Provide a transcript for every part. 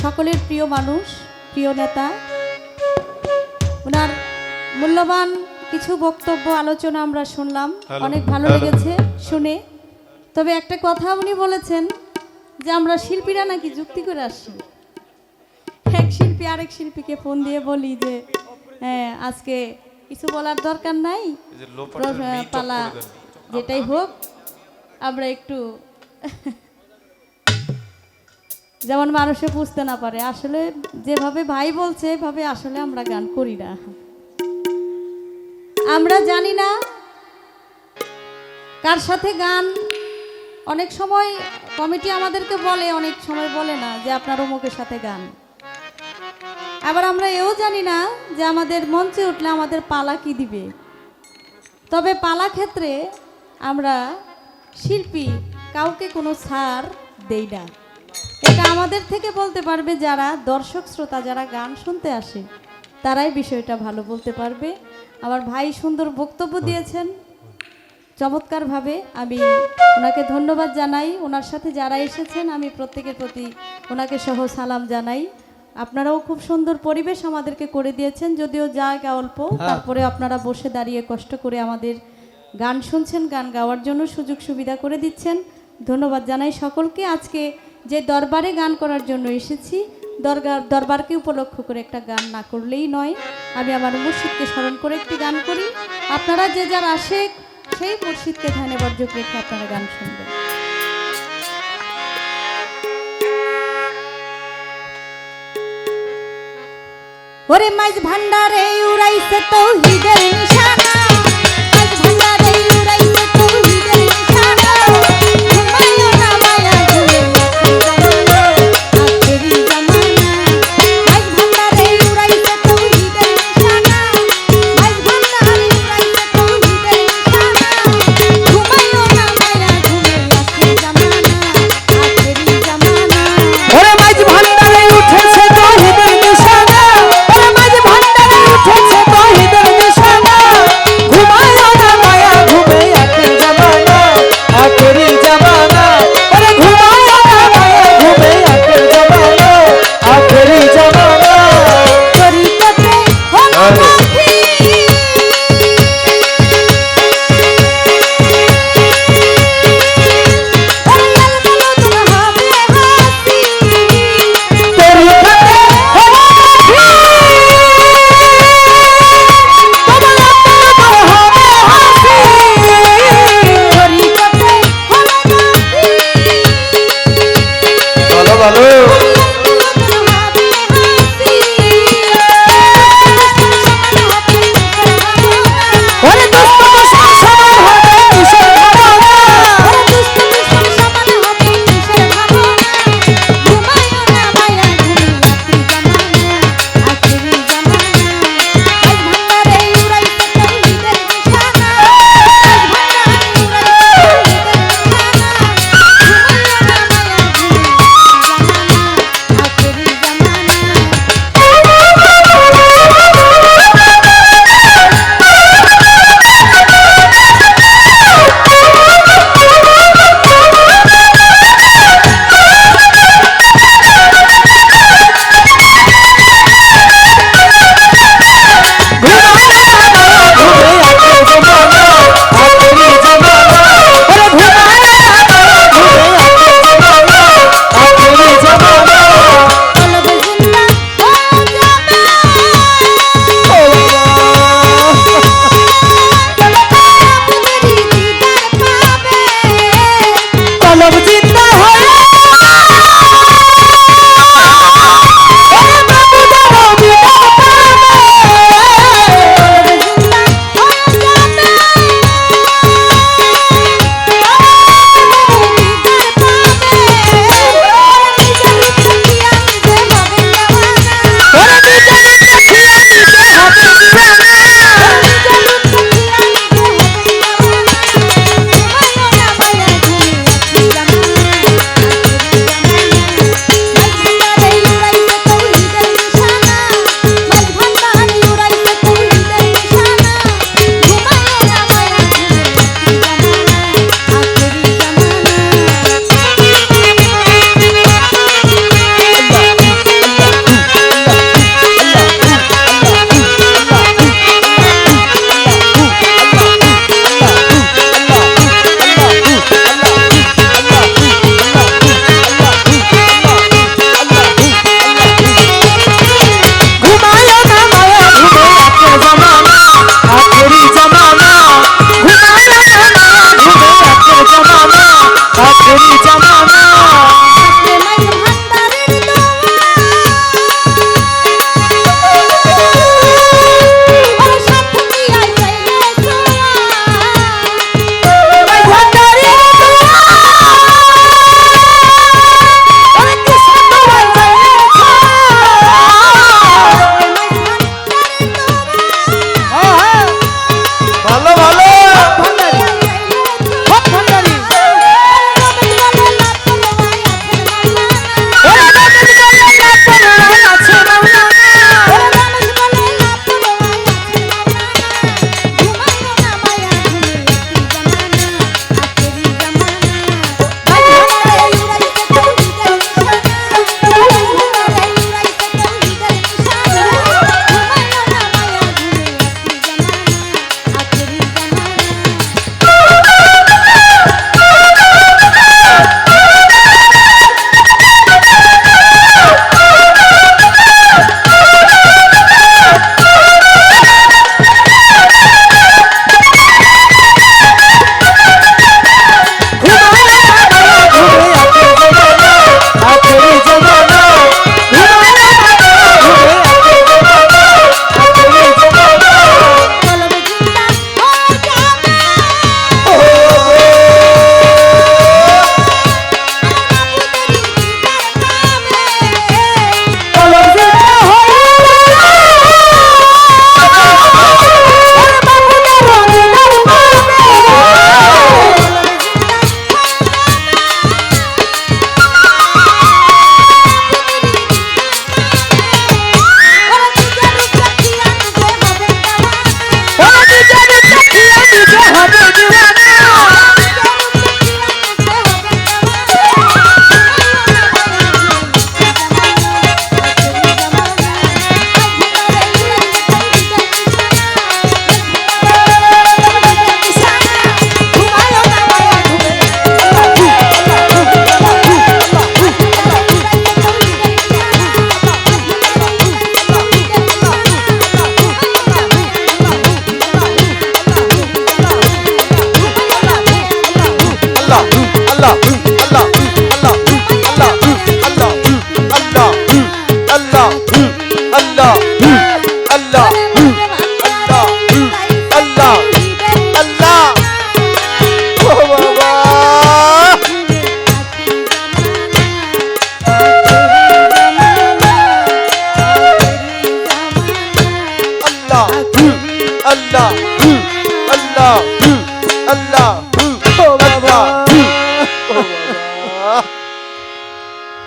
সকলের প্রিয় মানুষ, প্রিয় নেতা। ওনার মূল্যবান কিছু বক্তব্য আলোচনা আমরা শুনলাম, অনেক ভালো লেগেছে শুনে। তবে একটা কথা উনি বলেছেন যে আমরা শিল্পীরা নাকি যুক্তি করে আসছি। এক শিল্পী আরেক শিল্পীকে ফোন দিয়ে বলি যে হ্যাঁ আজকে কিছু বলার দরকার নাই, পালা যেটাই হোক আমরা একটু যেমন মানুষে বুঝতে না পারে, আসলে যেভাবে ভাই বলছে এভাবে আসলে আমরা গান করি না। আমরা জানি না কার সাথে গান, অনেক সময় কমিটি আমাদেরকে বলে, অনেক সময় বলে না যে আপনার অমুকের সাথে গান। আবার আমরা এও জানি না যে আমাদের মঞ্চে উঠলে আমাদের পালা কি দিবে। তবে পালা ক্ষেত্রে আমরা শিল্পী কাউকে কোনো ছাড় দেই না। এটা আমাদের থেকে বলতে পারবে যারা দর্শক শ্রোতা, যারা গান শুনতে আসে, তারাই বিষয়টা ভালো বলতে পারবে। আমার ভাই সুন্দর বক্তব্য দিয়েছেন চমৎকারভাবে, আমি ওনাকে ধন্যবাদ জানাই। ওনার সাথে যারা এসেছেন আমি প্রত্যেকের প্রতি ওনাকে সহ সালাম জানাই। আপনারাও খুব সুন্দর পরিবেশ আমাদেরকে করে দিয়েছেন, যদিও জায়গা অল্প, তারপরে আপনারা বসে দাঁড়িয়ে কষ্ট করে আমাদের গান শুনছেন, গান গাওয়ার জন্য সুযোগ সুবিধা করে দিচ্ছেন। ধন্যবাদ জানাই সকলকে। আজকে যে দরবারে গান করার জন্য এসেছি, দরবারকে উপলক্ষ করে একটা গান না করলেই নয়। আমি আমার মুর্শিদকে স্মরণ করে একটি গান করি। আপনারা যে যার আশেক সেই মুর্শিদকে ধ্যানে বর্জক রেখে আপনারা গান শুনবেন। ওরে মাইজ ভান্ডারে উড়াইছে তৌহিদের নিশানা, মাইজ ভান্ডারে উড়াইছে তৌহিদের নিশানা। ঘুমাইও না মায়া ঘুরে আখেরি জামানা। মাইজ ভান্ডারে উড়াইছে তৌহিদের নিশানা, মাইজ ভান্ডারে উড়াইছে তৌহিদের নিশানা। ঘুমাইও না মায়া ঘুরে আখেরি জামানা, আখেরি জামানা। ওরে মাইজ ভান্ডারে উঠেছে তৌহিদের নিশানা, ওরে মাইজ ভান্ডারে উঠেছে তৌহিদের নিশানা।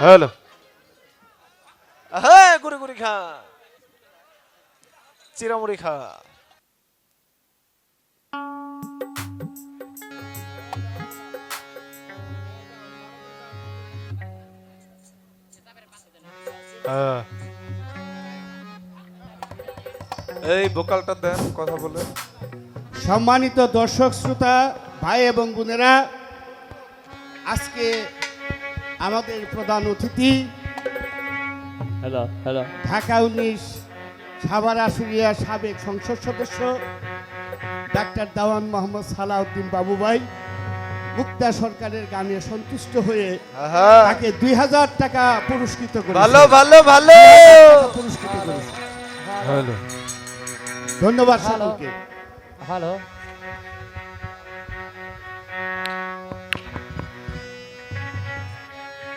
হ্যালো হ্যাঁ গুড়ি গুড়ি খা চিরামুড়ি খা এই ভোকালটা দেন কথা বলে সম্মানিত দর্শক শ্রোতা ভাই এবং বোনেরা, আজকে আমাদের প্রধান অতিথি হ্যালো হ্যালো ঢাকা 19 সাভার আশুলিয়া সাবেক সংসদ সদস্য ডাক্তার দেওয়ান মোহাম্মদ সালাউদ্দিন বাবু ভাই মুক্তা সরকারের গানে সন্তুষ্ট হয়ে তাকে 2000 টাকা পুরস্কৃত করেছে। ভালো ভালো ভালো পুরস্কৃত করেছে। হ্যালো ধন্যবাদ সকলকে। হ্যালো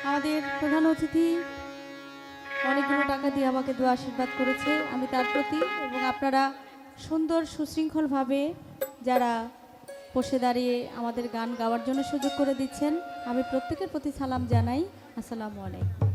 আমাদের প্রধান অতিথি অনেকগুলো টাকা দিয়ে আমাকে দোয়া আশীর্বাদ করেছে, আমি তার প্রতি এবং আপনারা সুন্দর সুশৃঙ্খলভাবে যারা বসে দাঁড়িয়ে আমাদের গান গাওয়ার জন্য সুযোগ করে দিচ্ছেন, আমি প্রত্যেকের প্রতি সালাম জানাই। আসসালামু আলাইকুম।